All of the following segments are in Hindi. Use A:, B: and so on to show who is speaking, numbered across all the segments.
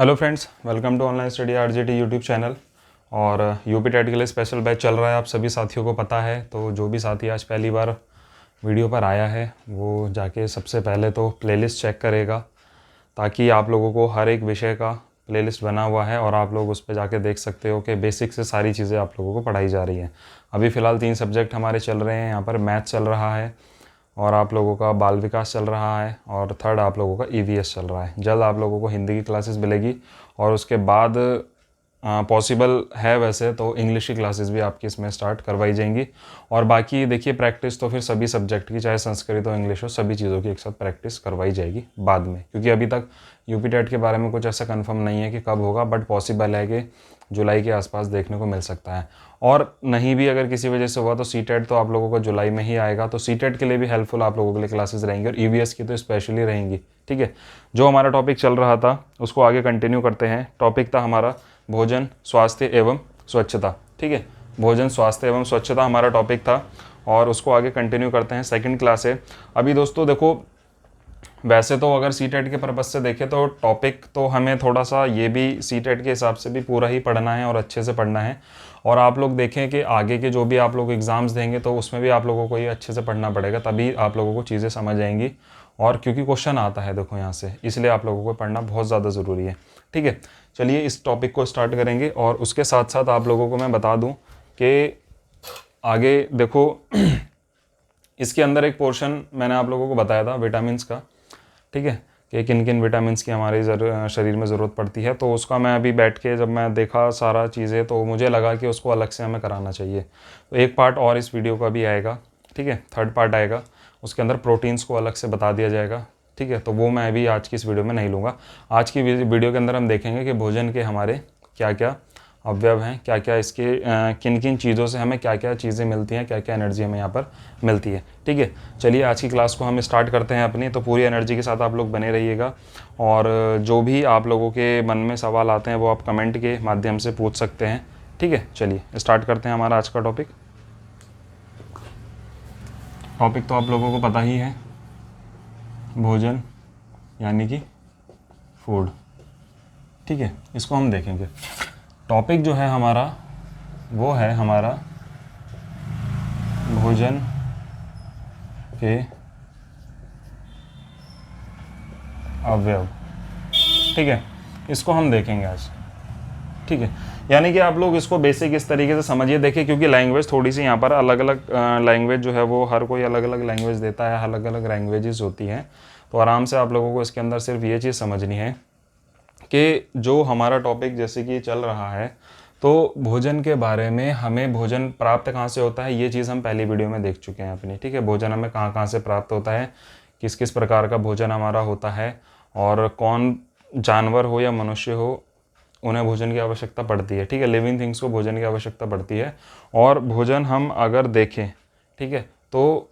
A: Hello friends, welcome to online study RJT YouTube channel. और यूपी टेट के लिए स्पेशल बैच चल रहा है, आप सभी साथियों को पता है। तो जो भी साथी आज पहली बार वीडियो पर आया है वो जाके सबसे पहले तो प्लेलिस्ट चेक करेगा, ताकि आप लोगों को हर एक विषय का प्लेलिस्ट बना हुआ है और आप लोग उस पर जाके देख सकते हो कि बेसिक से सारी चीज़ें आप लोगों को पढ़ाई जा रही हैं। अभी फ़िलहाल 3 सब्जेक्ट हमारे चल रहे हैं, यहाँ पर मैथ चल रहा है और आप लोगों का बाल विकास चल रहा है और थर्ड आप लोगों का ईवीएस चल रहा है। जल्द आप लोगों को हिंदी की क्लासेस मिलेगी और उसके बाद पॉसिबल है वैसे तो इंग्लिश की क्लासेस भी आपकी इसमें स्टार्ट करवाई जाएंगी। और बाकी देखिए, प्रैक्टिस तो फिर सभी सब्जेक्ट की, चाहे संस्कृत हो इंग्लिश हो, सभी चीज़ों की एक साथ प्रैक्टिस करवाई जाएगी बाद में, क्योंकि अभी तक यूपी टेट के बारे में कुछ ऐसा कंफर्म नहीं है कि कब होगा, बट पॉसिबल है कि जुलाई के आसपास देखने को मिल सकता है। और नहीं भी अगर किसी वजह से हुआ तो सीटेट तो आप लोगों को जुलाई में ही आएगा, तो सीटेट के लिए भी हेल्पफुल आप लोगों के लिए क्लासेस रहेंगी और ईवीएस की तो स्पेशली रहेंगी। ठीक है, जो हमारा टॉपिक चल रहा था उसको आगे कंटिन्यू करते हैं। टॉपिक था हमारा भोजन, स्वास्थ्य एवं स्वच्छता। ठीक है, भोजन, स्वास्थ्य एवं स्वच्छता हमारा टॉपिक था और उसको आगे कंटिन्यू करते हैं। सेकंड क्लास है अभी दोस्तों। देखो, वैसे तो अगर सीटेट के पर्पज़ से देखें तो टॉपिक तो हमें थोड़ा सा ये भी सीटेट के हिसाब से भी पूरा ही पढ़ना है और अच्छे से पढ़ना है। और आप लोग देखें कि आगे के जो भी आप लोग एग्ज़ाम्स देंगे तो उसमें भी आप लोगों को ये अच्छे से पढ़ना पड़ेगा, तभी आप लोगों को चीज़ें समझ आएंगी। और क्योंकि क्वेश्चन आता है देखो यहाँ से, इसलिए आप लोगों को पढ़ना बहुत ज़्यादा ज़रूरी है। ठीक है, चलिए इस टॉपिक को स्टार्ट करेंगे। और उसके साथ साथ आप लोगों को मैं बता दूँ कि आगे देखो इसके अंदर एक पोर्शन मैंने आप लोगों को बताया था विटामिन्स का। ठीक है, कि किन किन विटामिन्स की हमारे शरीर में ज़रूरत पड़ती है, तो उसका मैं अभी बैठ के जब मैं देखा सारा चीज़ें तो मुझे लगा कि उसको अलग से हमें कराना चाहिए। तो एक पार्ट और इस वीडियो का भी आएगा। ठीक है, थर्ड पार्ट आएगा, उसके अंदर प्रोटीन्स को अलग से बता दिया जाएगा। ठीक है, तो वो मैं अभी आज की इस वीडियो में नहीं लूँगा। आज की वीडियो के अंदर हम देखेंगे कि भोजन के हमारे क्या क्या अवयव हैं, क्या क्या इसके किन किन चीज़ों से हमें क्या क्या चीज़ें मिलती हैं, क्या क्या एनर्जी हमें यहाँ पर मिलती है। ठीक है, चलिए आज की क्लास को हम स्टार्ट करते हैं अपनी। तो पूरी एनर्जी के साथ आप लोग बने रहिएगा और जो भी आप लोगों के मन में सवाल आते हैं वो आप कमेंट के माध्यम से पूछ सकते हैं। ठीक है, चलिए स्टार्ट करते हैं हमारा आज का टॉपिक। टॉपिक तो आप लोगों को पता ही है, भोजन यानी कि फूड। ठीक है, इसको हम देखेंगे। टॉपिक जो है हमारा वो है हमारा भोजन के अवयव। ठीक है, इसको हम देखेंगे आज। ठीक है, यानी कि आप लोग इसको बेसिक इस तरीके से समझिए। देखिए, क्योंकि लैंग्वेज थोड़ी सी यहाँ पर अलग अलग लैंग्वेज जो है वो हर कोई अलग अलग लैंग्वेज देता है, अलग अलग लैंग्वेजेस होती हैं। तो आराम से आप लोगों को इसके अंदर सिर्फ ये चीज़ समझनी है कि जो हमारा टॉपिक जैसे कि चल रहा है, तो भोजन के बारे में, हमें भोजन प्राप्त कहाँ से होता है ये चीज़ हम पहली वीडियो में देख चुके हैं अपनी। ठीक है, भोजन हमें कहाँ कहाँ से प्राप्त होता है, किस किस प्रकार का भोजन हमारा होता है और कौन जानवर हो या मनुष्य हो उन्हें भोजन की आवश्यकता पड़ती है। ठीक है, लिविंग थिंग्स को भोजन की आवश्यकता पड़ती है। और भोजन हम अगर देखें, ठीक है, तो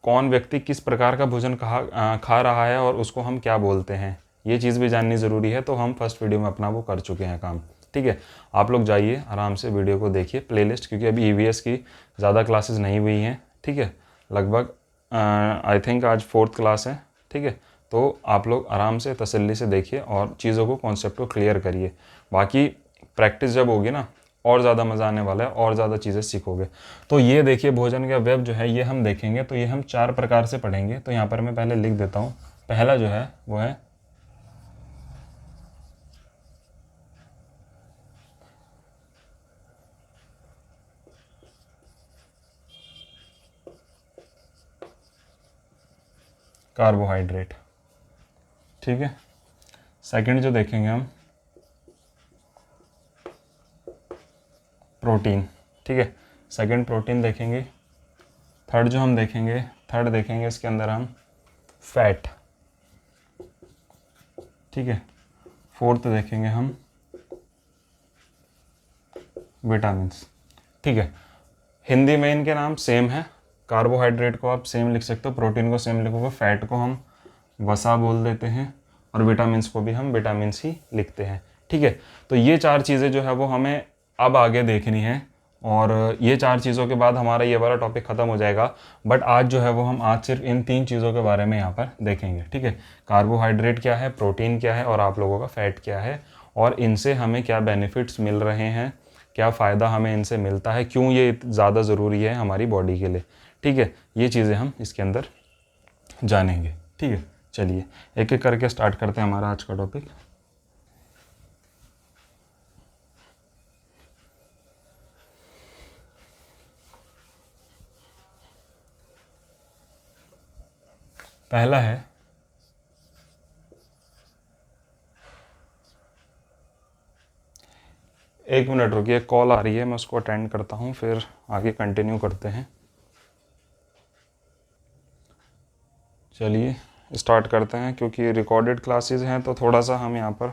A: कौन व्यक्ति किस प्रकार का भोजन खा रहा है और उसको हम क्या बोलते हैं, ये चीज़ भी जाननी ज़रूरी है। तो हम फर्स्ट वीडियो में अपना वो कर चुके हैं काम। ठीक है, आप लोग जाइए आराम से वीडियो को देखिए प्लेलिस्ट, क्योंकि अभी ईवीएस की ज़्यादा क्लासेस नहीं हुई हैं। ठीक है, लगभग आई थिंक आज 4th क्लास है। ठीक है, तो आप लोग आराम से तसल्ली से देखिए और चीज़ों को, कॉन्सेप्ट को क्लियर करिए। बाकी प्रैक्टिस जब होगी ना और ज़्यादा मज़ा आने वाला है और ज़्यादा चीज़ें सीखोगे। तो ये देखिए, भोजन के अवयव जो है ये हम देखेंगे, तो ये हम 4 प्रकार से पढ़ेंगे। तो यहाँ पर मैं पहले लिख देता हूँ। पहला जो है वो है कार्बोहाइड्रेट। ठीक है, सेकंड जो देखेंगे हम प्रोटीन। ठीक है, सेकंड प्रोटीन देखेंगे। थर्ड जो हम देखेंगे, थर्ड देखेंगे इसके अंदर हम फैट। ठीक है, फोर्थ देखेंगे हम विटामिन्स। ठीक है, हिंदी में इनके नाम सेम है। कार्बोहाइड्रेट को आप सेम लिख सकते हो, प्रोटीन को सेम लिखोगे, फैट को हम वसा बोल देते हैं और विटामिन्स को भी हम विटामिन्स ही लिखते हैं। ठीक है, तो ये 4 चीज़ें जो है वो हमें अब आगे देखनी है और ये 4 चीज़ों के बाद हमारा ये वाला टॉपिक ख़त्म हो जाएगा। बट आज जो है वो हम आज सिर्फ इन 3 चीज़ों के बारे में यहाँ पर देखेंगे। ठीक है, कार्बोहाइड्रेट क्या है, प्रोटीन क्या है और आप लोगों का फैट क्या है। और इनसे हमें क्या बेनिफिट्स मिल रहे हैं, क्या फ़ायदा हमें इनसे मिलता है, क्यों ये ज़्यादा ज़रूरी है हमारी बॉडी के लिए। ठीक है, ये चीज़ें हम इसके अंदर जानेंगे। ठीक है, चलिए एक एक करके स्टार्ट करते हैं हमारा आज का टॉपिक। पहला है, एक मिनट रुकिए, कॉल आ रही है, मैं उसको अटेंड करता हूँ, फिर आगे कंटिन्यू करते हैं। चलिए स्टार्ट करते हैं, क्योंकि रिकॉर्डेड क्लासेस हैं तो थोड़ा सा हम यहाँ पर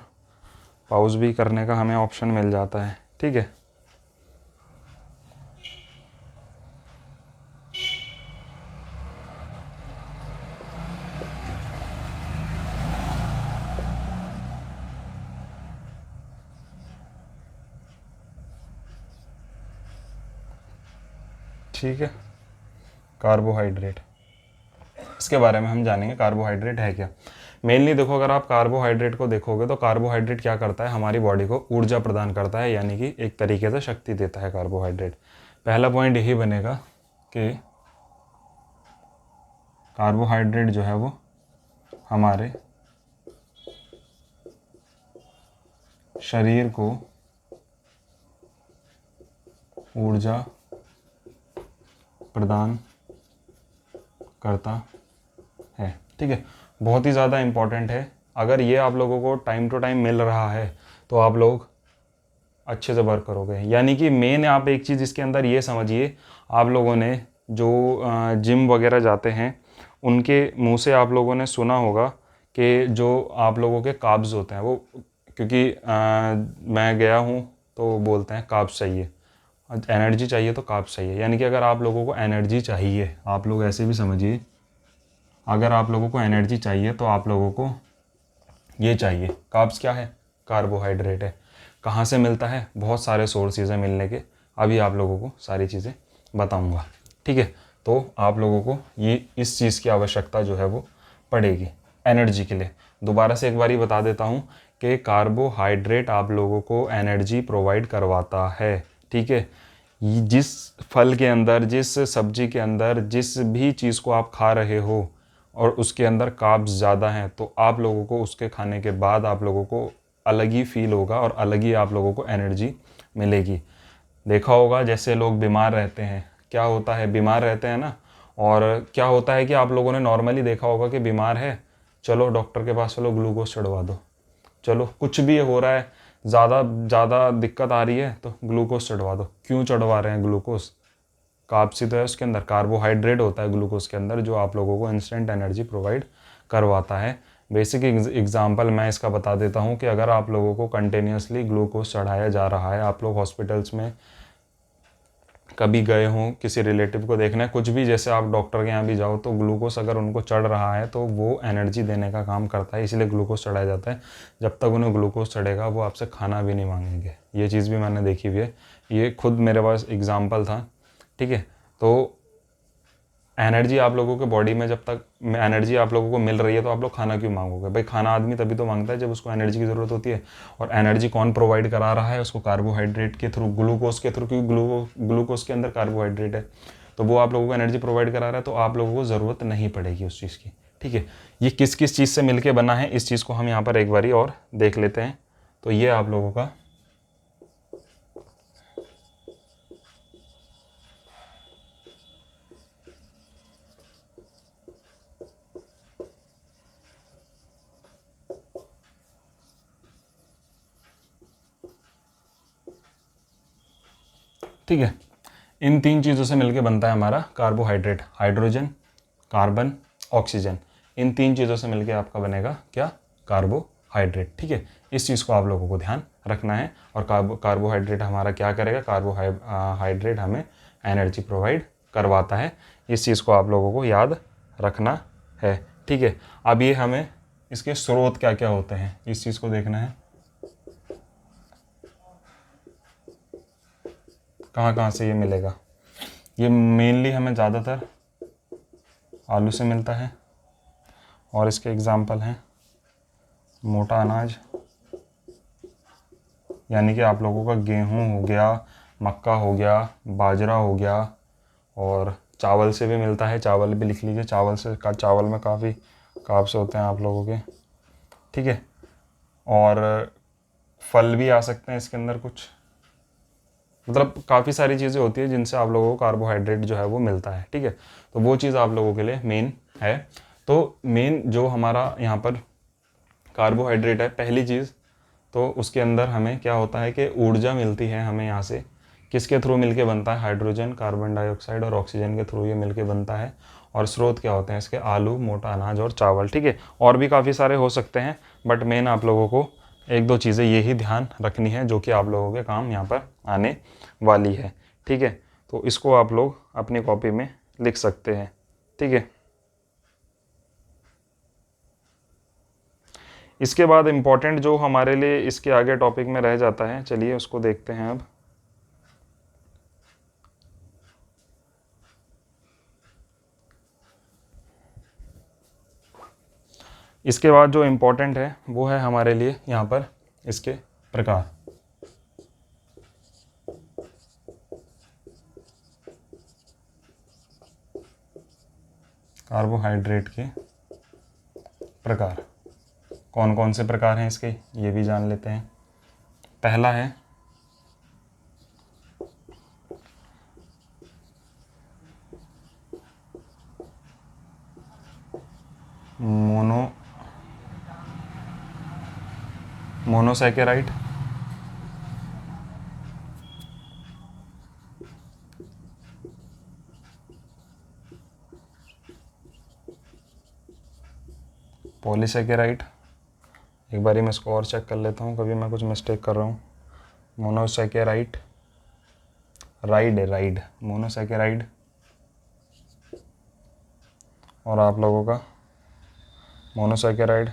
A: पॉज भी करने का हमें ऑप्शन मिल जाता है। ठीक है, ठीक है। कार्बोहाइड्रेट, इसके बारे में हम जानेंगे कार्बोहाइड्रेट है क्या। मेनली देखो, अगर आप कार्बोहाइड्रेट को देखोगे तो कार्बोहाइड्रेट क्या करता है, हमारी बॉडी को ऊर्जा प्रदान करता है, यानी कि एक तरीके से शक्ति देता है कार्बोहाइड्रेट। पहला पॉइंट यही बनेगा कि कार्बोहाइड्रेट जो है वो हमारे शरीर को ऊर्जा प्रदान करता है। ठीक है, बहुत ही ज़्यादा इम्पॉर्टेंट है। अगर ये आप लोगों को टाइम टू टाइम मिल रहा है तो आप लोग अच्छे से वर्क करोगे। यानी कि मेन आप एक चीज़ इसके अंदर ये समझिए, आप लोगों ने जो जिम वगैरह जाते हैं उनके मुंह से आप लोगों ने सुना होगा कि जो आप लोगों के कार्ब्स होते हैं वो, क्योंकि मैं गया हूँ तो बोलते हैं कार्ब्स चाहिए, एनर्जी चाहिए तो कार्ब्स चाहिए। यानी कि अगर आप लोगों को एनर्जी चाहिए, आप लोग ऐसे भी समझिए, अगर आप लोगों को एनर्जी चाहिए तो आप लोगों को ये चाहिए। कार्ब्स क्या है, कार्बोहाइड्रेट है। कहाँ से मिलता है, बहुत सारे सोर्सेज हैं मिलने के, अभी आप लोगों को सारी चीज़ें बताऊंगा। ठीक है, तो आप लोगों को ये इस चीज़ की आवश्यकता जो है वो पड़ेगी एनर्जी के लिए। दोबारा से एक बार ही बता देता हूँ कि कार्बोहाइड्रेट आप लोगों को एनर्जी प्रोवाइड करवाता है। ठीक है, जिस फल के अंदर, जिस सब्जी के अंदर, जिस भी चीज़ को आप खा रहे हो और उसके अंदर कार्ब्स ज़्यादा हैं तो आप लोगों को उसके खाने के बाद आप लोगों को अलग ही फील होगा और अलग ही आप लोगों को एनर्जी मिलेगी। देखा होगा जैसे लोग बीमार रहते हैं, क्या होता है, बीमार रहते हैं ना, और क्या होता है कि आप लोगों ने नॉर्मली देखा होगा कि बीमार है, चलो डॉक्टर के पास चलो ग्लूकोज चढ़वा दो, चलो कुछ भी हो रहा है, ज़्यादा ज़्यादा दिक्कत आ रही है तो ग्लूकोज चढ़वा दो। क्यों चढ़वा रहे हैं ग्लूकोज, कार्ब्स ही तो है उसके अंदर, कार्बोहाइड्रेट होता है ग्लूकोज के अंदर जो आप लोगों को इंस्टेंट एनर्जी प्रोवाइड करवाता है। बेसिक एग्जांपल मैं इसका बता देता हूँ कि अगर आप लोगों को कंटिन्यूसली ग्लूकोज चढ़ाया जा रहा है, आप लोग हॉस्पिटल्स में कभी गए हों, किसी रिलेटिव को देखना है, कुछ भी, जैसे आप डॉक्टर के यहाँ भी जाओ तो ग्लूकोज अगर उनको चढ़ रहा है तो वो एनर्जी देने का काम करता है, इसलिए ग्लूकोज चढ़ाया जाता है। जब तक उन्हें ग्लूकोज चढ़ेगा वो आपसे खाना भी नहीं मांगेंगे, ये चीज़ भी मैंने देखी हुई है, ये खुद मेरे पास एग्जाम्पल था। ठीक है, तो एनर्जी आप लोगों के बॉडी में, जब तक एनर्जी आप लोगों को मिल रही है तो आप लोग खाना क्यों मांगोगे भाई। खाना आदमी तभी तो मांगता है जब उसको एनर्जी की ज़रूरत होती है, और एनर्जी कौन प्रोवाइड करा रहा है उसको, कार्बोहाइड्रेट के थ्रू, ग्लूकोज के थ्रू, क्योंकि ग्लूकोज के अंदर कार्बोहाइड्रेट है, तो वो आप लोगों को एनर्जी प्रोवाइड करा रहा है, तो आप लोगों को ज़रूरत नहीं पड़ेगी उस चीज़ की। ठीक है, ये किस किस चीज़ से मिल बना है इस चीज़ को हम यहाँ पर एक बारी और देख लेते हैं। तो ये आप लोगों का ठीक है, इन तीन चीज़ों से मिलके बनता है हमारा कार्बोहाइड्रेट, हाइड्रोजन, कार्बन, ऑक्सीजन, इन तीन चीज़ों से मिलके आपका बनेगा क्या, कार्बोहाइड्रेट। ठीक है, इस चीज़ को आप लोगों को ध्यान रखना है। और कार्बोहाइड्रेट हमारा क्या करेगा, कार्बोहाइड्रेट हमें एनर्जी प्रोवाइड करवाता है, इस चीज़ को आप लोगों को याद रखना है। ठीक है, अब ये हमें इसके स्रोत क्या क्या होते हैं इस चीज़ को देखना है, कहाँ कहाँ से ये मिलेगा। ये मेनली हमें ज़्यादातर आलू से मिलता है, और इसके एग्जाम्पल हैं मोटा अनाज, यानी कि आप लोगों का गेहूँ हो गया, मक्का हो गया, बाजरा हो गया, और चावल से भी मिलता है, चावल भी लिख लीजिए। चावल में काफ़ी कार्ब्स होते हैं आप लोगों के, ठीक है। और फल भी आ सकते हैं इसके अंदर कुछ, मतलब काफ़ी सारी चीज़ें होती है जिनसे आप लोगों को कार्बोहाइड्रेट जो है वो मिलता है, ठीक है। तो वो चीज़ आप लोगों के लिए मेन है। तो मेन जो हमारा यहाँ पर कार्बोहाइड्रेट है, पहली चीज़ तो उसके अंदर हमें क्या होता है कि ऊर्जा मिलती है हमें यहाँ से। किसके थ्रू मिलके बनता है? हाइड्रोजन, कार्बन डाइऑक्साइड और ऑक्सीजन के थ्रू ये मिलके बनता है। और स्रोत क्या होते हैं इसके? आलू, मोटा अनाज और चावल, ठीक है। और भी काफ़ी सारे हो सकते हैं, बट मेन आप लोगों को एक दो चीज़ें यही ध्यान रखनी है जो कि आप लोगों के काम यहाँ पर आने वाली है, ठीक है। तो इसको आप लोग अपनी कॉपी में लिख सकते हैं, ठीक है। इसके बाद इम्पॉर्टेंट जो हमारे लिए इसके आगे टॉपिक में रह जाता है, चलिए उसको देखते हैं अब। इसके बाद जो इम्पोर्टेंट है वो है हमारे लिए यहाँ पर इसके प्रकार। कार्बोहाइड्रेट के प्रकार कौन कौन से प्रकार हैं इसके, ये भी जान लेते हैं। पहला है मोनोसैकेराइड, पॉलीसैकेराइड। एक बारी मैं इसको और चेक कर लेता हूँ, कभी मैं कुछ मिस्टेक कर रहा हूँ। Monosaccharide, ride monosaccharide. और आप लोगों का मोनोसैकेराइड,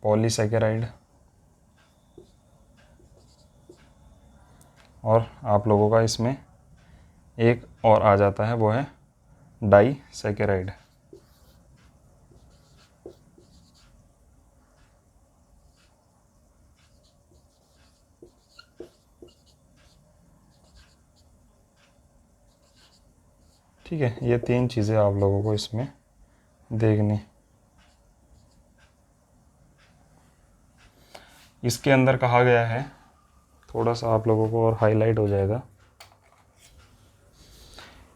A: पॉलीसैकेराइड, और आप लोगों का इसमें एक और आ जाता है, वो है डाइसैकेराइड। ठीक है, ये तीन चीज़ें आप लोगों को इसमें देखनी। इसके अंदर कहा गया है, थोड़ा सा आप लोगों को और हाईलाइट हो जाएगा।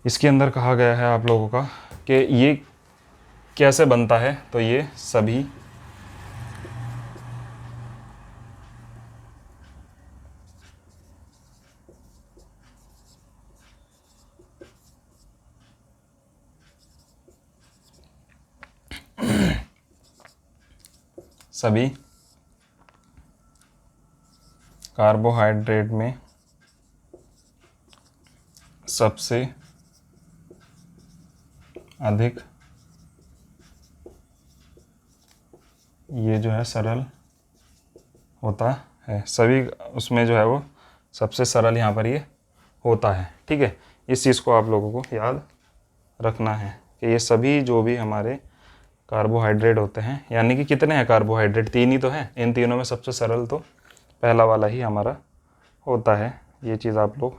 A: इसके अंदर कहा गया है आप लोगों का कि ये कैसे बनता है। तो ये सभी सभी कार्बोहाइड्रेट में सबसे अधिक ये जो है सरल होता है। सभी उसमें जो है वो सबसे सरल यहाँ पर ये होता है, ठीक है। इस चीज़ को आप लोगों को याद रखना है कि ये सभी जो भी हमारे कार्बोहाइड्रेट होते हैं, यानी कि कितने हैं कार्बोहाइड्रेट? तीन ही तो हैं। इन तीनों में सबसे सरल तो पहला वाला ही हमारा होता है। ये चीज़ आप लोग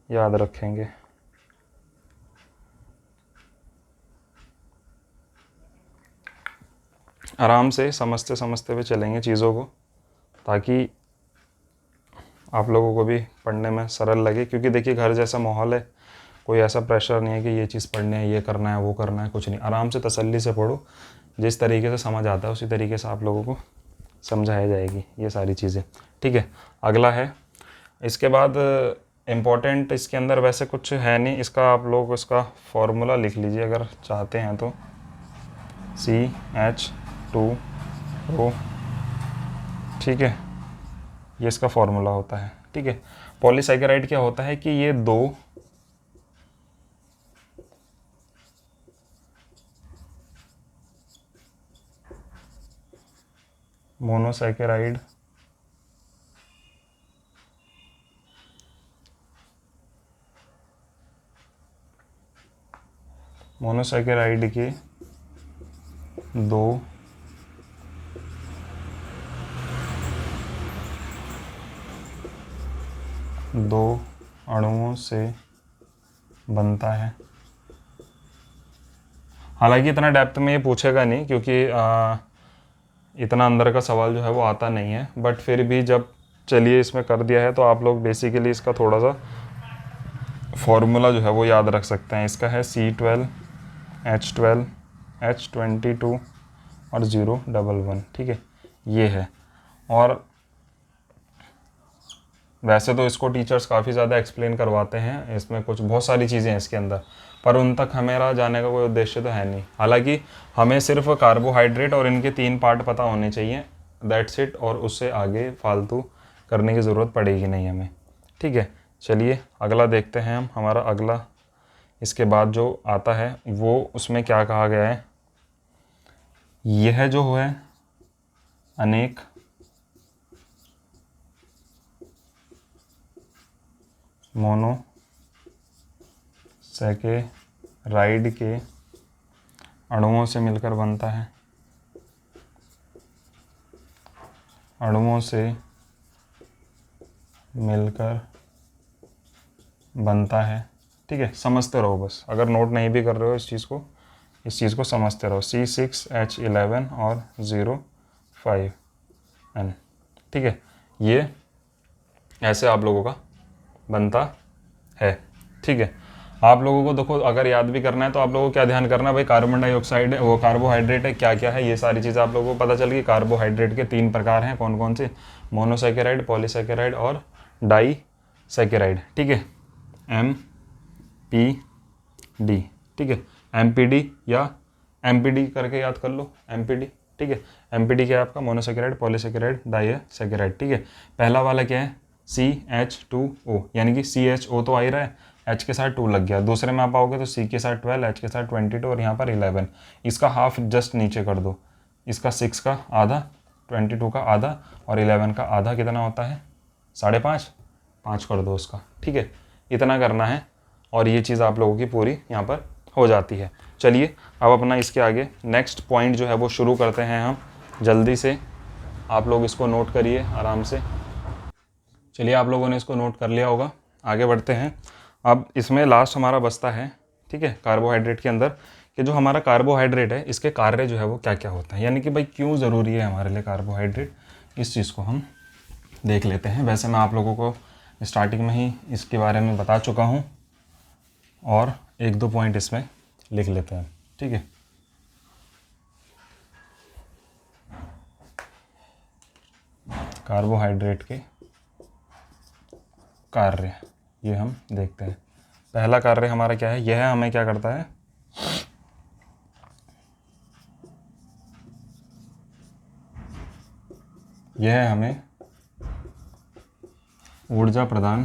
A: याद रखेंगे। आराम से समझते समझते हुए चलेंगे चीज़ों को, ताकि आप लोगों को भी पढ़ने में सरल लगे। क्योंकि देखिए, घर जैसा माहौल है, कोई ऐसा प्रेशर नहीं है कि ये चीज़ पढ़नी है, ये करना है, वो करना है, कुछ नहीं। आराम से तसल्ली से पढ़ो, जिस तरीके से समझ आता है उसी तरीके से आप लोगों को समझाई जाएगी ये सारी चीज़ें, ठीक है। अगला है, इसके बाद इम्पोर्टेंट इसके अंदर वैसे कुछ है नहीं। इसका आप लोग इसका फॉर्मूला लिख लीजिए अगर चाहते हैं तो। CH2O, ठीक है, ये इसका फॉर्मूला होता है, ठीक है। पॉलीसैकेराइड क्या होता है कि ये दो मोनोसैकेराइड के दो 2 अणुओं से बनता है। हालांकि इतना डेप्थ में ये पूछेगा नहीं, क्योंकि इतना अंदर का सवाल जो है वो आता नहीं है, बट फिर भी जब चलिए इसमें कर दिया है तो आप लोग बेसिकली इसका थोड़ा सा फॉर्मूला जो है वो याद रख सकते हैं। इसका है C12H12 H22 और 011, ठीक है, ये है। और वैसे तो इसको टीचर्स काफ़ी ज़्यादा एक्सप्लेन करवाते हैं, इसमें कुछ बहुत सारी चीज़ें हैं इसके अंदर, पर उन तक हमारा जाने का कोई उद्देश्य तो है नहीं। हालांकि हमें सिर्फ कार्बोहाइड्रेट और इनके 3 पार्ट पता होने चाहिए, दैट्स इट, और उससे आगे फालतू करने की ज़रूरत पड़ेगी नहीं हमें, ठीक है। चलिए अगला देखते हैं हम। हमारा अगला इसके बाद जो आता है वो उसमें क्या कहा गया है। यह जो है अनेक मोनोसैकेराइड के अणुओं से मिलकर बनता है। अणुओं से मिलकर बनता है, ठीक है। समझते रहो बस, अगर नोट नहीं भी कर रहे हो इस चीज़ को समझते रहो। C6H11 और 05N, ठीक है। ये ऐसे आप लोगों का बनता है, ठीक है। आप लोगों को देखो अगर याद भी करना है तो आप लोगों को क्या ध्यान करना है भाई, कार्बन डाइऑक्साइड है, वो कार्बोहाइड्रेट है, क्या क्या है, ये सारी चीज़ें आप लोगों को पता चल गई। कार्बोहाइड्रेट के 3 प्रकार हैं, कौन कौन से, मोनोसैकेराइड, पॉलीसैकेराइड और डाईसैकेराइड, ठीक है। MPD, ठीक है। MPD या MPD करके याद कर लो, MPD, ठीक है। MPD क्या है आपका, मोनोसैकेराइड, पॉलीसैकेराइड, डाईसैकेराइड, ठीक है। पहला वाला क्या है, CH2O, यानी कि CHO तो आ ही रहा है, H के साथ 2 लग गया। दूसरे में आप आओगे तो C के साथ 12, H के साथ 22 और यहाँ पर 11। इसका हाफ जस्ट नीचे कर दो, इसका 6 का आधा, 22 का आधा और 11 का आधा कितना होता है, 5.5, 5 कर दो उसका, ठीक है। इतना करना है और ये चीज़ आप लोगों की पूरी यहाँ पर हो जाती है। चलिए अब अपना इसके आगे नेक्स्ट पॉइंट जो है वो शुरू करते हैं हम जल्दी से। आप लोग इसको नोट करिए आराम से। चलिए आप लोगों ने इसको नोट कर लिया होगा, आगे बढ़ते हैं। अब इसमें लास्ट हमारा बचता है, ठीक है, कार्बोहाइड्रेट के अंदर, कि जो हमारा कार्बोहाइड्रेट है इसके कार्य जो है वो क्या क्या होता है, यानी कि भाई क्यों ज़रूरी है हमारे लिए कार्बोहाइड्रेट, इस चीज़ को हम देख लेते हैं। वैसे मैं आप लोगों को स्टार्टिंग में ही इसके बारे में बता चुका हूँ और 1-2 पॉइंट इसमें लिख लेते हैं, ठीक है। कार्बोहाइड्रेट के कार्य ये हम देखते हैं। पहला कार्य हमारा क्या है, यह हमें क्या करता है, यह हमें ऊर्जा प्रदान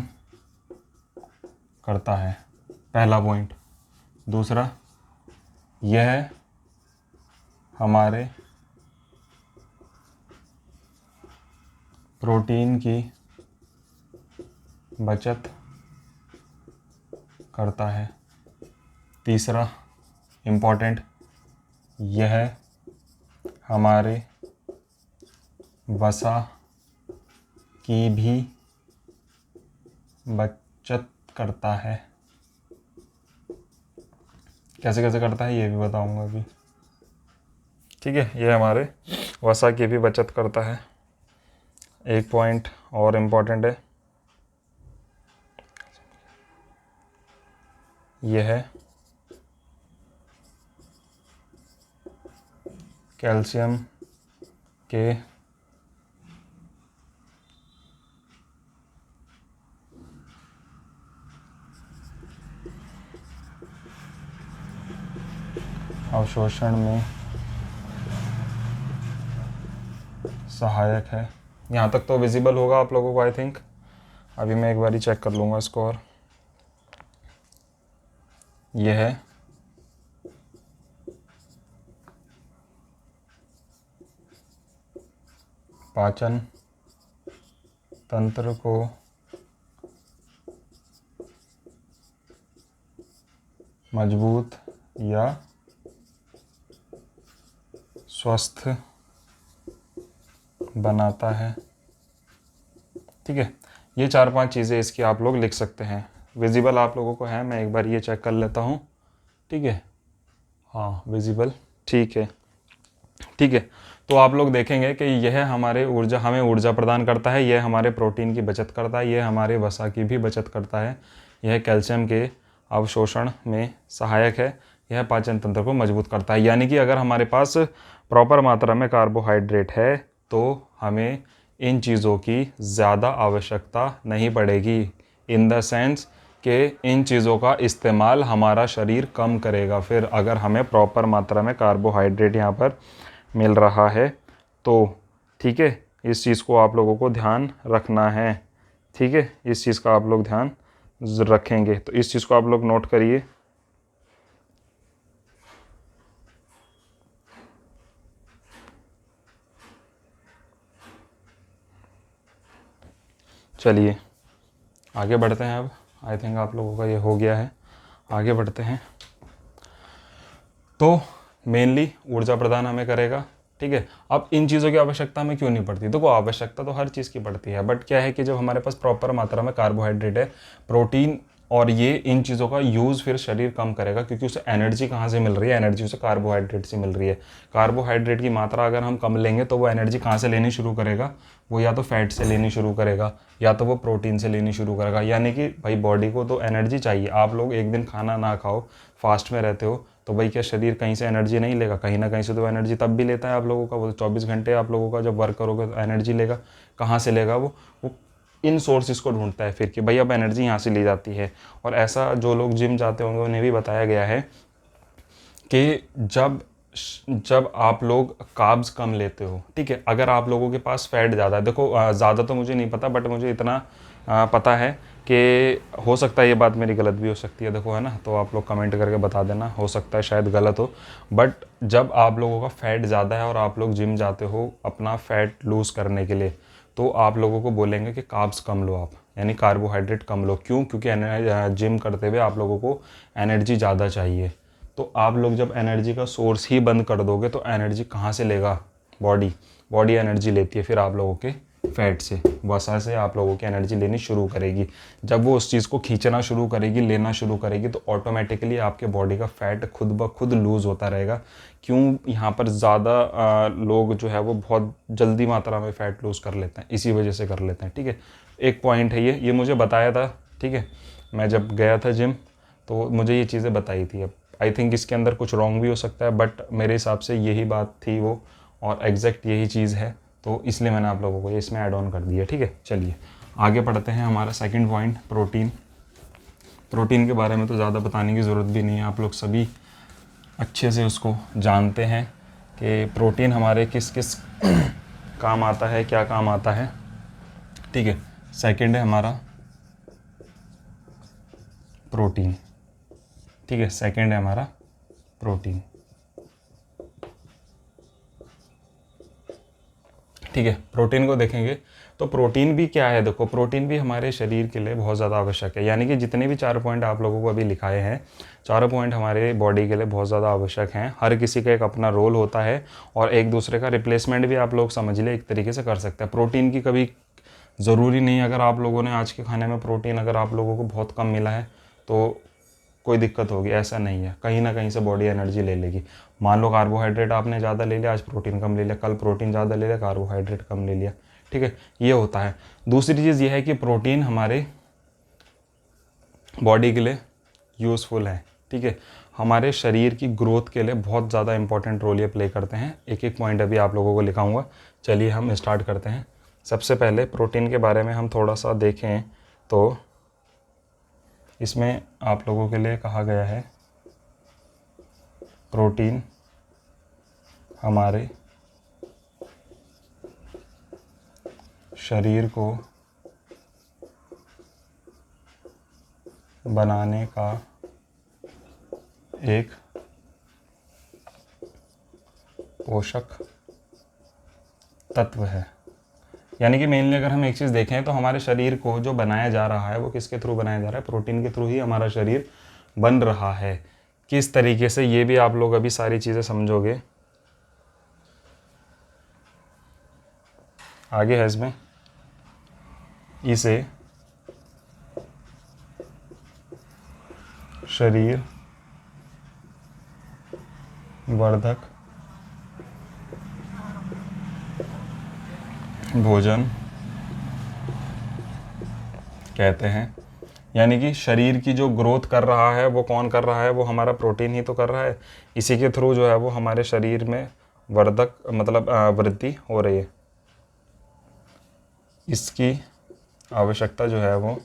A: करता है, पहला पॉइंट। दूसरा, यह हमारे प्रोटीन की बचत करता है। तीसरा इम्पॉर्टेंट, यह हमारे वसा की भी बचत करता है। कैसे कैसे करता है ये भी बताऊंगा अभी, ठीक है। ये हमारे वसा की भी बचत करता है। एक पॉइंट और इम्पॉर्टेंट है, यह कैल्शियम के अवशोषण में सहायक है। यहाँ तक तो विजिबल होगा आप लोगों को आई थिंक। अभी मैं एक बारी चेक कर लूँगा इसको। और यह पाचन तंत्र को मजबूत या स्वस्थ बनाता है, ठीक है। ये 4-5 चीज़ें इसकी आप लोग लिख सकते हैं। विजिबल आप लोगों को है, मैं एक बार ये चेक कर लेता हूँ। ठीक है, हाँ विजिबल, ठीक है। ठीक है, तो आप लोग देखेंगे कि यह हमें ऊर्जा प्रदान करता है, यह हमारे प्रोटीन की बचत करता है, यह हमारे वसा की भी बचत करता है, यह कैल्शियम के अवशोषण में सहायक है, यह पाचन तंत्र को मजबूत करता है। यानी कि अगर हमारे पास प्रॉपर मात्रा में कार्बोहाइड्रेट है तो हमें इन चीज़ों की ज़्यादा आवश्यकता नहीं पड़ेगी, इन द सेंस कि इन चीज़ों का इस्तेमाल हमारा शरीर कम करेगा। फिर अगर हमें प्रॉपर मात्रा में कार्बोहाइड्रेट यहाँ पर मिल रहा है तो ठीक है, इस चीज़ को आप लोगों को ध्यान रखना है। ठीक है, इस चीज़ का आप लोग ध्यान रखेंगे, तो इस चीज़ को आप लोग नोट करिए। चलिए आगे बढ़ते हैं। अब आई थिंक आप लोगों का ये हो गया है, आगे बढ़ते हैं। तो मेनली ऊर्जा प्रदान हमें करेगा। ठीक है, अब इन चीज़ों की आवश्यकता हमें क्यों नहीं पड़ती? देखो आवश्यकता तो हर चीज़ की पड़ती है, बट क्या है कि जब हमारे पास प्रॉपर मात्रा में कार्बोहाइड्रेट है, प्रोटीन और ये इन चीज़ों का यूज़ फिर शरीर कम करेगा, क्योंकि उसे एनर्जी कहाँ से मिल रही है? एनर्जी उसे कार्बोहाइड्रेट से मिल रही है। कार्बोहाइड्रेट की मात्रा अगर हम कम लेंगे तो वो एनर्जी कहाँ से लेनी शुरू करेगा? वो या तो फैट से लेनी शुरू करेगा या तो वो प्रोटीन से लेनी शुरू करेगा। यानी कि भाई बॉडी को तो एनर्जी चाहिए। आप लोग एक दिन खाना ना खाओ, फास्ट में रहते हो, तो भाई क्या शरीर कहीं से एनर्जी नहीं लेगा? कहीं ना कहीं से तो एनर्जी तब भी लेता है आप लोगों का। वो 24 घंटे आप लोगों का जब वर्क करोगे तो एनर्जी लेगा। कहाँ से लेगा? वो इन सोर्सेज को ढूंढता है फिर कि भाई अब एनर्जी यहाँ से ली जाती है। और ऐसा जो लोग जिम जाते होंगे उन्हें भी बताया गया है कि जब आप लोग कार्ब्स कम लेते हो, ठीक है, अगर आप लोगों के पास फैट ज़्यादा है, देखो ज़्यादा तो मुझे नहीं पता, बट मुझे इतना पता है कि हो सकता है ये बात मेरी गलत भी हो सकती है, देखो है ना, तो आप लोग कमेंट करके बता देना, हो सकता है शायद गलत हो। बट जब आप लोगों का फैट ज़्यादा है और आप लोग जिम जाते हो अपना फैट लूज़ करने के लिए, तो आप लोगों को बोलेंगे कि कार्ब्स कम लो आप, यानी कार्बोहाइड्रेट कम लो। क्यों? क्योंकि जिम करते हुए आप लोगों को एनर्जी ज़्यादा चाहिए। तो आप लोग जब एनर्जी का सोर्स ही बंद कर दोगे तो एनर्जी कहाँ से लेगा? बॉडी एनर्जी लेती है फिर आप लोगों के फैट से, वसा से आप लोगों की एनर्जी लेनी शुरू करेगी। जब वो उस चीज़ को खींचना शुरू करेगी, लेना शुरू करेगी, तो ऑटोमेटिकली आपके बॉडी का फैट खुद ब खुद लूज़ होता रहेगा। क्यों? यहाँ पर ज़्यादा लोग जो है वो बहुत जल्दी मात्रा में फ़ैट लूज़ कर लेते हैं, इसी वजह से कर लेते हैं। ठीक है, एक पॉइंट है ये मुझे बताया था। ठीक है, मैं जब गया था जिम तो मुझे ये चीज़ें बताई थी। अब आई थिंक इसके अंदर कुछ रॉन्ग भी हो सकता है, बट मेरे हिसाब से यही बात थी वो, और एग्जैक्ट यही चीज़ है, तो इसलिए मैंने आप लोगों को ये इसमें ऐड ऑन कर दिया। ठीक है, चलिए आगे बढ़ते हैं। हमारा सेकंड पॉइंट प्रोटीन के बारे में तो ज़्यादा बताने की ज़रूरत भी नहीं है, आप लोग सभी अच्छे से उसको जानते हैं कि प्रोटीन हमारे किस किस काम आता है, क्या काम आता है। ठीक है, सेकंड है हमारा प्रोटीन। ठीक है, सेकंड है हमारा प्रोटीन। ठीक है, प्रोटीन को देखेंगे तो प्रोटीन भी क्या है? देखो प्रोटीन भी हमारे शरीर के लिए बहुत ज़्यादा आवश्यक है। यानी कि जितने भी 4 पॉइंट आप लोगों को अभी लिखाए हैं, चारों पॉइंट हमारे बॉडी के लिए बहुत ज़्यादा आवश्यक हैं। हर किसी का एक अपना रोल होता है और एक दूसरे का रिप्लेसमेंट भी आप लोग समझ ले एक तरीके से कर सकते हैं। प्रोटीन की कभी ज़रूरी नहीं, अगर आप लोगों ने आज के खाने में प्रोटीन अगर आप लोगों को बहुत कम मिला है तो कोई दिक्कत होगी, ऐसा नहीं है। कहीं ना कहीं से बॉडी एनर्जी ले लेगी। मान लो कार्बोहाइड्रेट आपने ज़्यादा ले लिया, आज प्रोटीन कम ले लिया, कल प्रोटीन ज़्यादा ले लिया, कार्बोहाइड्रेट कम ले लिया। ठीक है, ये होता है। दूसरी चीज़ ये है कि प्रोटीन हमारे बॉडी के लिए यूज़फुल है। ठीक है, हमारे शरीर की ग्रोथ के लिए बहुत ज़्यादा इंपॉर्टेंट रोल ये प्ले करते हैं। एक एक पॉइंट अभी आप लोगों को लिखाऊंगा। चलिए हम स्टार्ट करते हैं। सबसे पहले प्रोटीन के बारे में हम थोड़ा सा देखें तो इसमें आप लोगों के लिए कहा गया है प्रोटीन हमारे शरीर को बनाने का एक पोषक तत्व है। यानी कि मेनली अगर हम एक चीज़ देखें तो हमारे शरीर को जो बनाया जा रहा है वो किसके थ्रू बनाया जा रहा है? प्रोटीन के थ्रू ही हमारा शरीर बन रहा है। किस तरीके से, ये भी आप लोग अभी सारी चीज़ें समझोगे आगे है इसमें। इसे शरीर वर्धक भोजन कहते हैं। यानी कि शरीर की जो ग्रोथ कर रहा है वो कौन कर रहा है, वो हमारा प्रोटीन ही तो कर रहा है। इसी के थ्रू जो है वो हमारे शरीर में वर्धक मतलब वृद्धि हो रही है। इसकी आवश्यकता जो है वो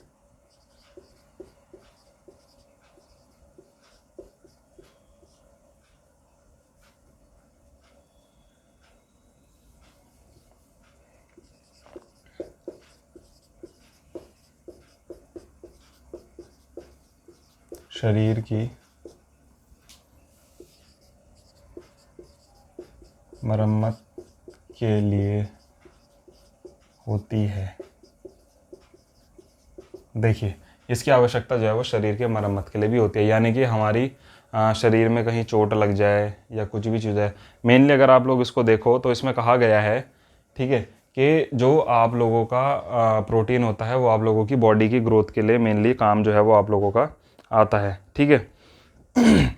A: शरीर की मरम्मत के लिए होती है। देखिए, इसकी आवश्यकता जो है वो शरीर के मरम्मत के लिए भी होती है। यानी कि हमारी शरीर में कहीं चोट लग जाए या कुछ भी चीज़ है, मेनली अगर आप लोग इसको देखो तो इसमें कहा गया है, ठीक है, कि जो आप लोगों का प्रोटीन होता है वो आप लोगों की बॉडी की ग्रोथ के लिए मेनली काम जो है वो आप लोगों का आता है। ठीक है।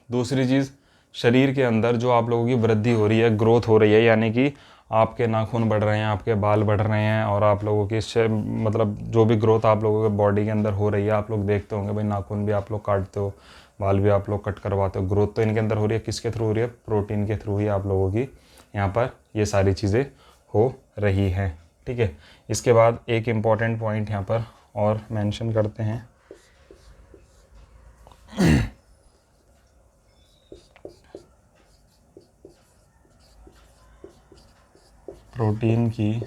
A: दूसरी चीज़, शरीर के अंदर जो आप लोगों की वृद्धि हो रही है, ग्रोथ हो रही है, यानी कि आपके नाखून बढ़ रहे हैं, आपके बाल बढ़ रहे हैं, और आप लोगों की मतलब जो भी ग्रोथ आप लोगों के बॉडी के अंदर हो रही है, आप लोग देखते होंगे भाई, नाखून भी आप लोग काटते हो, बाल भी आप लोग कट करवाते हो, ग्रोथ तो इनके अंदर हो रही है। किसके थ्रू हो रही है? प्रोटीन के थ्रू ही आप लोगों की यहाँ पर ये सारी चीज़ें हो रही हैं। ठीक है। इसके बाद एक इम्पॉर्टेंट पॉइंट यहाँ पर और मेंशन करते हैं, प्रोटीन की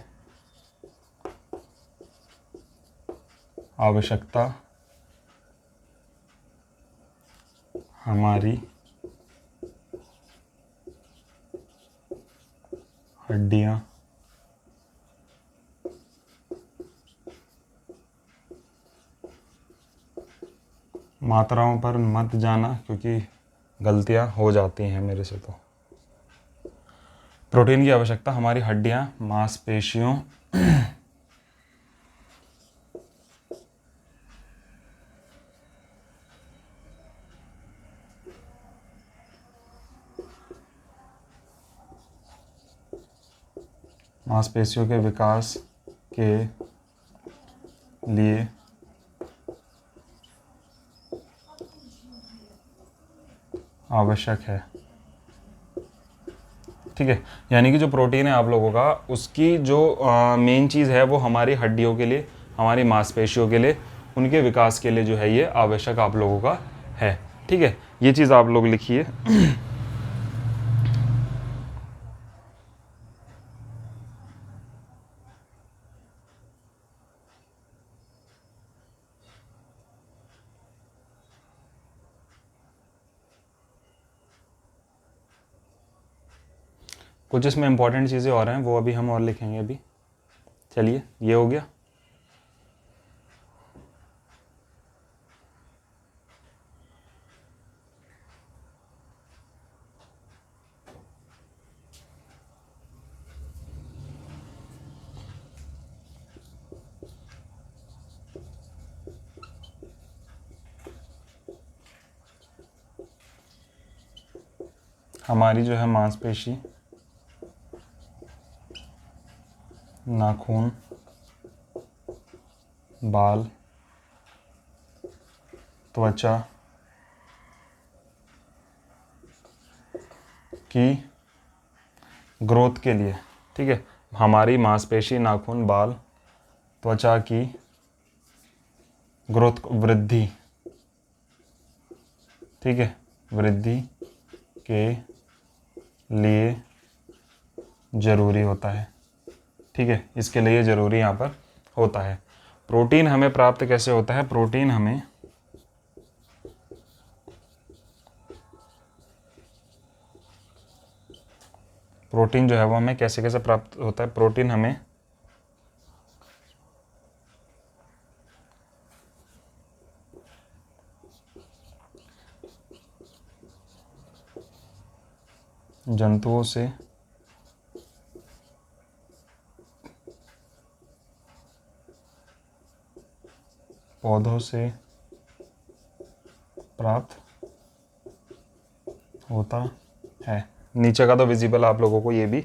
A: आवश्यकता हमारी हड्डियां मात्राओं पर मत जाना, क्योंकि गलतियां हो जाती हैं मेरे से। तो प्रोटीन की आवश्यकता हमारी हड्डियां, मांसपेशियों मांसपेशियों के विकास के लिए आवश्यक है। ठीक है। यानी कि जो प्रोटीन है आप लोगों का, उसकी जो मेन चीज़ है वो हमारी हड्डियों के लिए, हमारी मांसपेशियों के लिए, उनके विकास के लिए जो है ये आवश्यक आप लोगों का है। ठीक है। ये चीज़ आप लोग लिखिए। कुछ इसमें इंपॉर्टेंट चीज़ें और हैं, वो अभी हम और लिखेंगे अभी। चलिए, ये हो गया। हमारी जो है मांसपेशी, नाखून, बाल, त्वचा की ग्रोथ के लिए, ठीक है, हमारी मांसपेशी, नाखून, बाल, त्वचा की ग्रोथ, वृद्धि, ठीक है, वृद्धि के लिए ज़रूरी होता है। ठीक है। इसके लिए ज़रूरी यहाँ पर होता है। प्रोटीन हमें प्राप्त कैसे होता है? प्रोटीन हमें प्रोटीन जो है वो हमें कैसे कैसे प्राप्त होता है? प्रोटीन हमें जंतुओं से, पौधों से प्राप्त होता है। नीचे का तो विजिबल आप लोगों को ये भी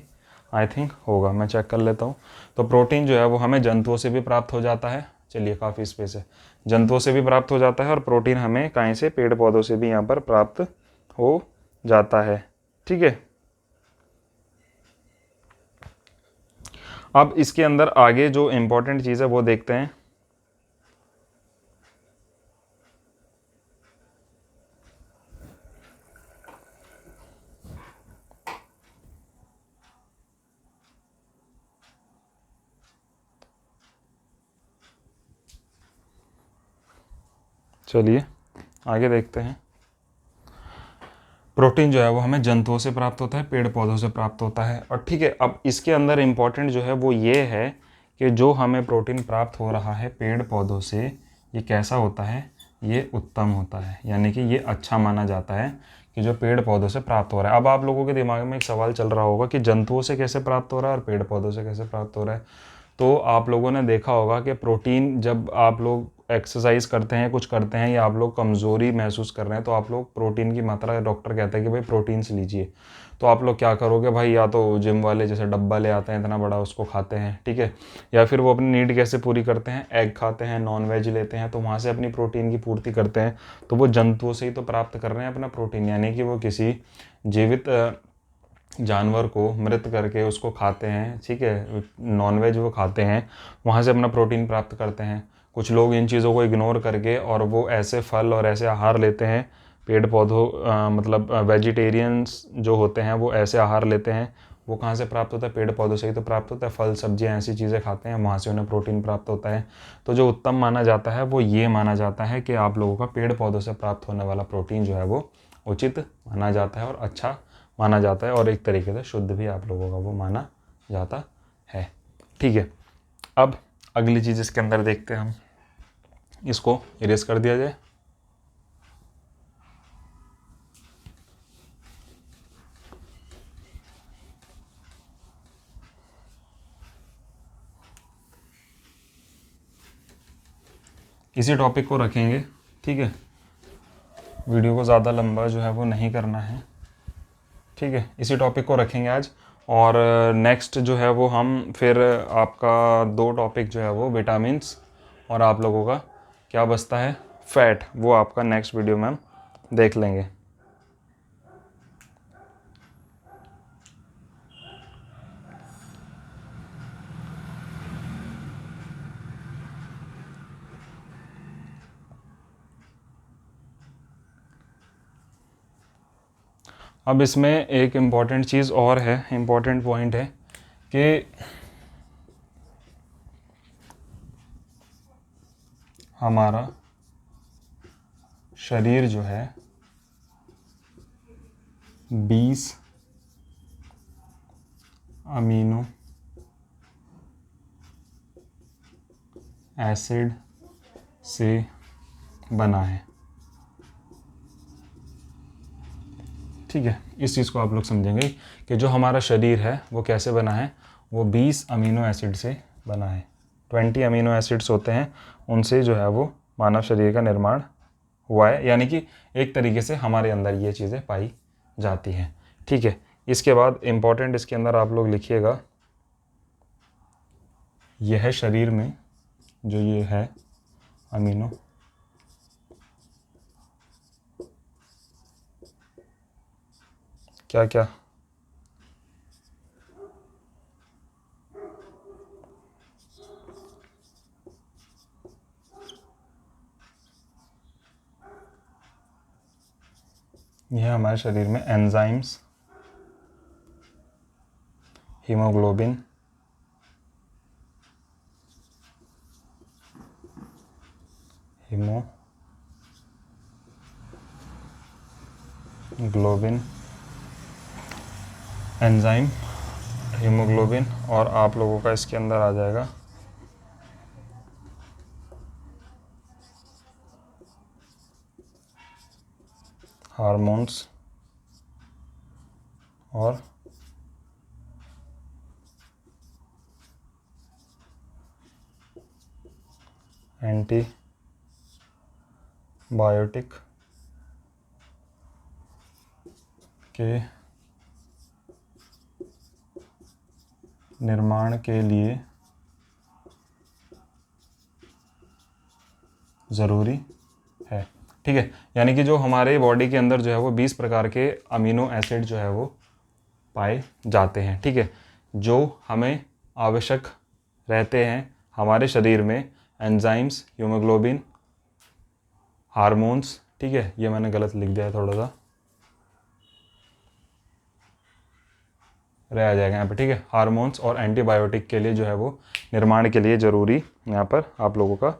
A: आई थिंक होगा, मैं चेक कर लेता हूँ। तो प्रोटीन जो है वो हमें जंतुओं से भी प्राप्त हो जाता है। चलिए काफ़ी स्पेस है, जंतुओं से भी प्राप्त हो जाता है और प्रोटीन हमें कहीं से, पेड़ पौधों से भी यहाँ पर प्राप्त हो जाता है। ठीक है, अब इसके अंदर आगे जो इम्पोर्टेंट चीज़ है वो देखते हैं। चलिए आगे देखते हैं। प्रोटीन जो है वो हमें जंतुओं से प्राप्त होता है, पेड़ पौधों से प्राप्त होता है। और ठीक है, अब इसके अंदर इम्पोर्टेंट जो है वो ये है कि जो हमें प्रोटीन प्राप्त हो रहा है पेड़ पौधों से, ये कैसा होता है, ये उत्तम होता है, यानी कि ये अच्छा माना जाता है कि जो पेड़ पौधों से प्राप्त हो रहा है। अब आप लोगों के दिमाग में एक सवाल चल रहा होगा कि जंतुओं से कैसे प्राप्त हो रहा है और पेड़ पौधों से कैसे प्राप्त हो रहा है। तो आप लोगों ने देखा होगा कि प्रोटीन, जब आप लोग एक्सरसाइज करते हैं, कुछ करते हैं, या आप लोग कमज़ोरी महसूस कर रहे हैं, तो आप लोग प्रोटीन की मात्रा, डॉक्टर कहता है कि भाई प्रोटीन्स लीजिए, तो आप लोग क्या करोगे भाई, या तो जिम वाले जैसे डब्बा ले आते हैं इतना बड़ा, उसको खाते हैं, ठीक है, या फिर वो अपनी नीड कैसे पूरी करते हैं, एग खाते हैं, नॉन वेज लेते हैं, तो वहाँ से अपनी प्रोटीन की पूर्ति करते हैं। तो वो जंतुओं से ही तो प्राप्त कर रहे हैं अपना प्रोटीन, यानी कि वो किसी जीवित जानवर को मृत करके उसको खाते हैं, ठीक है, नॉनवेज वो खाते हैं, वहाँ से अपना प्रोटीन प्राप्त करते हैं। कुछ लोग इन चीज़ों को इग्नोर करके और वो ऐसे फल और ऐसे आहार लेते हैं, पेड़ पौधों मतलब वेजिटेरियंस जो होते हैं वो ऐसे आहार लेते हैं। वो कहाँ से प्राप्त होता है, पेड़ पौधों से ही तो प्राप्त होता है। फल सब्जियाँ ऐसी चीज़ें खाते हैं, वहाँ से उन्हें प्रोटीन प्राप्त होता है। तो जो उत्तम माना जाता है वो ये माना जाता है कि आप लोगों का पेड़ पौधों से प्राप्त होने वाला प्रोटीन जो है वो उचित माना जाता है और अच्छा माना जाता है, और एक तरीके से शुद्ध भी आप लोगों का वो माना जाता है। ठीक है, अब अगली चीज़ इसके अंदर देखते हैं हम, इसको इरेज कर दिया जाए। इसी टॉपिक को रखेंगे, ठीक है, वीडियो को ज़्यादा लंबा जो है वो नहीं करना है। ठीक है, इसी टॉपिक को रखेंगे आज। और नेक्स्ट जो है वो हम फिर आपका 2 टॉपिक जो है वो विटामिन्स और आप लोगों का क्या बचता है, फैट, वो आपका नेक्स्ट वीडियो में हम देख लेंगे। अब इसमें एक इम्पॉर्टेंट चीज़ और है, इम्पॉर्टेंट पॉइंट है कि हमारा शरीर जो है 20 अमीनो एसिड से बना है। ठीक है, इस चीज़ को आप लोग समझेंगे कि जो हमारा शरीर है वो कैसे बना है, वो 20 अमीनो एसिड से बना है। 20 अमीनो एसिड्स होते हैं, उनसे जो है वो मानव शरीर का निर्माण हुआ है, यानी कि एक तरीके से हमारे अंदर ये चीज़ें पाई जाती हैं। ठीक है, इसके बाद इम्पॉर्टेंट इसके अंदर आप लोग लिखिएगा, यह शरीर में जो ये है अमीनो क्या क्या, यह हमारे शरीर में enzymes, haemoglobin, haemoglobin, enzyme, haemoglobin, और आप लोगों का इसके अंदर आ जाएगा हार्मोन्स और एंटीबायोटिक के निर्माण के लिए ज़रूरी है। ठीक है, यानी कि जो हमारे बॉडी के अंदर जो है वो 20 प्रकार के अमीनो एसिड जो है वो पाए जाते हैं। ठीक है, जो हमें आवश्यक रहते हैं हमारे शरीर में, एंजाइम्स, हीमोग्लोबिन, हार्मोन्स। ठीक है, ये मैंने गलत लिख दिया है, थोड़ा सा रह जाएगा यहाँ पे। ठीक है, हार्मोन्स और एंटीबायोटिक के लिए जो है वो निर्माण के लिए ज़रूरी यहाँ पर आप लोगों का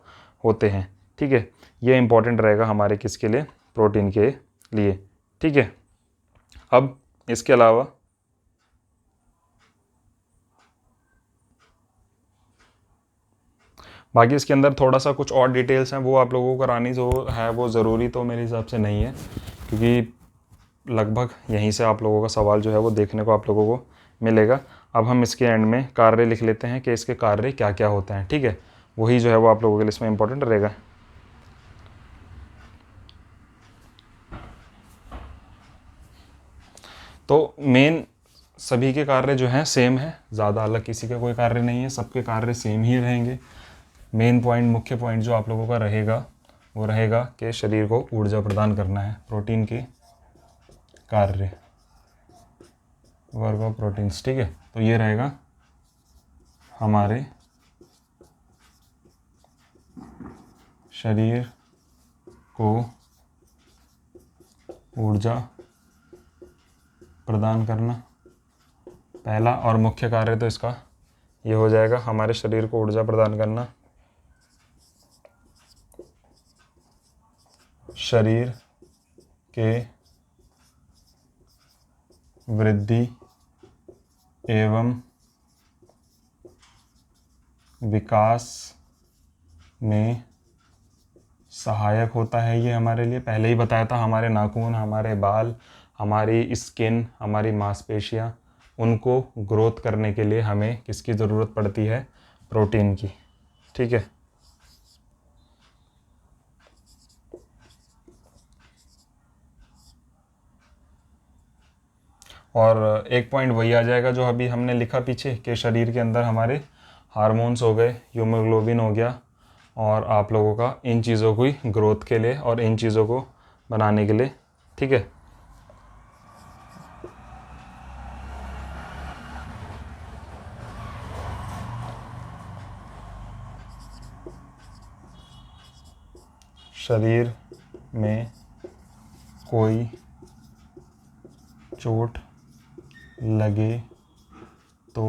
A: होते हैं। ठीक है, ये इंपॉर्टेंट रहेगा हमारे किसके लिए, प्रोटीन के लिए। ठीक है, अब इसके अलावा बाकी इसके अंदर थोड़ा सा कुछ और डिटेल्स हैं, वो आप लोगों को करानी जो है वो ज़रूरी तो मेरे हिसाब से नहीं है, क्योंकि लगभग यहीं से आप लोगों का सवाल जो है वो देखने को आप लोगों को मिलेगा। अब हम इसके एंड में कार्य लिख लेते हैं कि इसके कार्य क्या क्या होते हैं। ठीक है, वही जो है वो आप लोगों के लिए इसमें इंपॉर्टेंट रहेगा। तो मेन सभी के कार्य जो हैं सेम है, ज़्यादा अलग किसी का कोई कार्य नहीं है, सबके कार्य सेम ही रहेंगे। मेन पॉइंट, मुख्य पॉइंट जो आप लोगों का रहेगा वो रहेगा कि शरीर को ऊर्जा प्रदान करना है। प्रोटीन के कार्य, वर्क ऑफ प्रोटीन्स। ठीक है, तो ये रहेगा हमारे शरीर को ऊर्जा प्रदान करना, पहला और मुख्य कार्य तो इसका ये हो जाएगा, हमारे शरीर को ऊर्जा प्रदान करना, शरीर के वृद्धि एवं विकास में सहायक होता है। ये हमारे लिए पहले ही बताया था, हमारे नाखून, हमारे बाल, हमारी स्किन, हमारी मांसपेशियाँ, उनको ग्रोथ करने के लिए हमें किसकी ज़रूरत पड़ती है, प्रोटीन की। ठीक है, और एक पॉइंट वही आ जाएगा जो अभी हमने लिखा पीछे कि शरीर के अंदर हमारे हार्मोन्स हो गए, हीमोग्लोबिन हो गया, और आप लोगों का इन चीज़ों की ग्रोथ के लिए और इन चीज़ों को बनाने के लिए। ठीक है, शरीर में कोई चोट लगे तो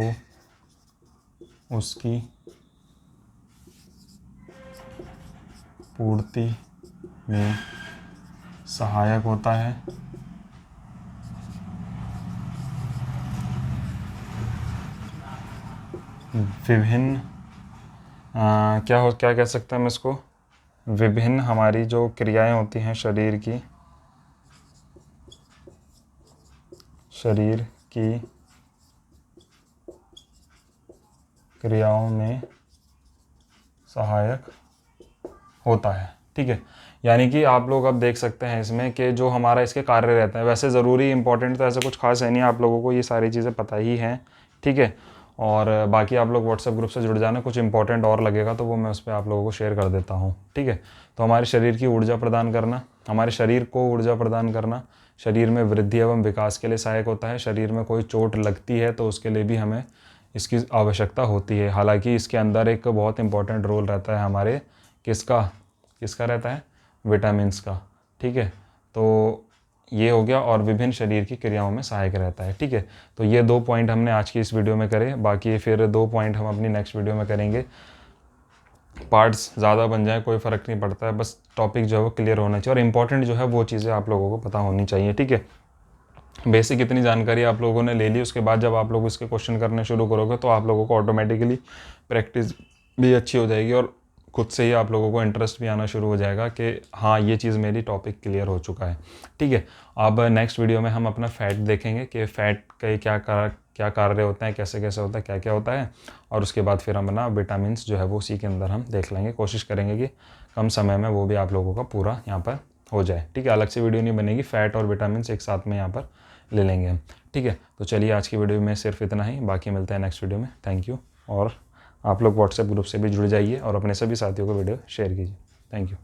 A: उसकी पूर्ति में सहायक होता है। विभिन्न क्या कह सकते हैं हम इसको, विभिन्न हमारी जो क्रियाएं होती हैं शरीर की क्रियाओं में सहायक होता है। ठीक है, यानी कि आप लोग अब देख सकते हैं इसमें कि जो हमारा इसके कार्य रहते हैं, वैसे ज़रूरी इंपॉर्टेंट तो ऐसा कुछ खास है नहीं, आप लोगों को ये सारी चीज़ें पता ही हैं। ठीक है, और बाकी आप लोग व्हाट्सएप ग्रुप से जुड़ जाना, कुछ इंपॉर्टेंट और लगेगा तो वो मैं उस पर आप लोगों को शेयर कर देता हूँ। ठीक है, तो हमारे शरीर की ऊर्जा प्रदान करना, हमारे शरीर को ऊर्जा प्रदान करना, शरीर में वृद्धि एवं विकास के लिए सहायक होता है। शरीर में कोई चोट लगती है तो उसके लिए भी हमें इसकी आवश्यकता होती है। हालांकि इसके अंदर एक बहुत इंपॉर्टेंट रोल रहता है हमारे किसका रहता है, विटामिन्स का। ठीक है, तो ये हो गया, और विभिन्न शरीर की क्रियाओं में सहायक रहता है। ठीक है, तो ये 2 पॉइंट हमने आज की इस वीडियो में करे, बाकी फिर 2 पॉइंट हम अपनी नेक्स्ट वीडियो में करेंगे। पार्ट्स ज़्यादा बन जाए कोई फ़र्क नहीं पड़ता है, बस टॉपिक जो है वो क्लियर होना चाहिए, और इंपॉर्टेंट जो है वो चीज़ें आप लोगों को पता होनी चाहिए। ठीक है, बेसिक इतनी जानकारी आप लोगों ने ले ली, उसके बाद जब आप लोग इसके क्वेश्चन करने शुरू करोगे तो आप लोगों को ऑटोमेटिकली प्रैक्टिस भी अच्छी हो जाएगी, और खुद से ही आप लोगों को इंटरेस्ट भी आना शुरू हो जाएगा कि हाँ ये चीज़ मेरी टॉपिक क्लियर हो चुका है। ठीक है, अब नेक्स्ट वीडियो में हम अपना फैट देखेंगे कि फ़ैट के क्या कार्य होते हैं, कैसे कैसे होता है, क्या क्या होता है, और उसके बाद फिर हम अपना विटामिन्स जो है वो उसी के अंदर हम देख लेंगे। कोशिश करेंगे कि कम समय में वो भी आप लोगों का पूरा यहाँ पर हो जाए। ठीक है, अलग से वीडियो नहीं बनेगी, फैट और विटामिन एक साथ में यहाँ पर ले लेंगे हम। ठीक है, तो चलिए आज की वीडियो में सिर्फ इतना ही, बाकी मिलता है नेक्स्ट वीडियो में। Thank you. और आप लोग व्हाट्सएप ग्रुप से भी जुड़ जाइए और अपने सभी साथियों को वीडियो शेयर कीजिए। Thank you.